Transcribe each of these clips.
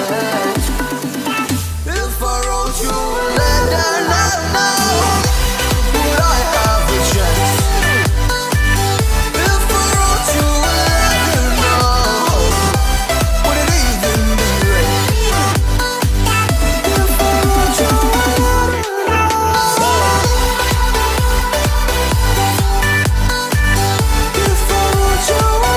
chance. If I wrote you a letter now, would I have a chance? If I wrote you a letter now, would it even be read? If I wrote you a letter now, if I wrote you a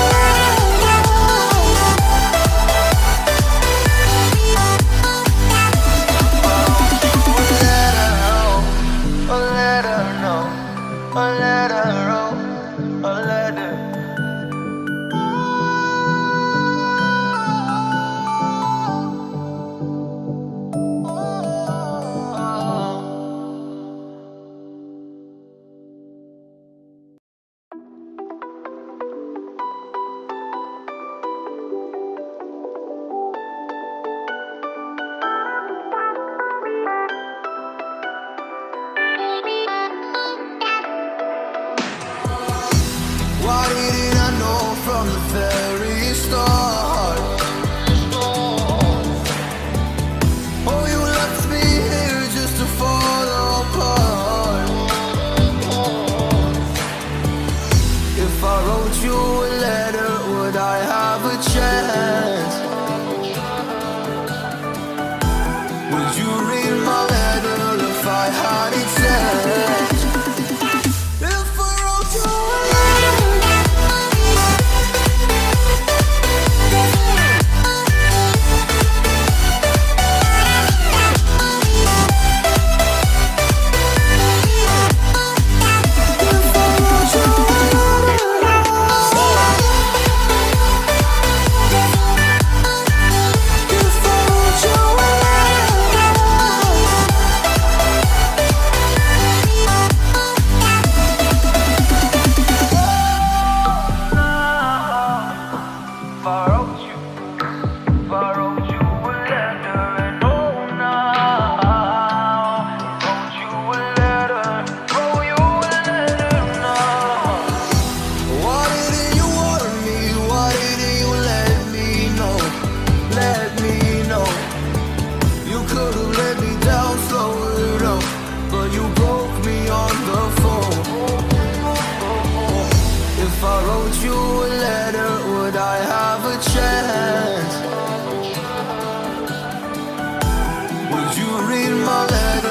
why didn't I know from the very start? Oh, you left me here just to fall apart. If I wrote you a letter, would I have a chance? Would you read my letter if I had it sent? If I wrote you a If I wrote you a letter, would I have a chance? Would you read my letter?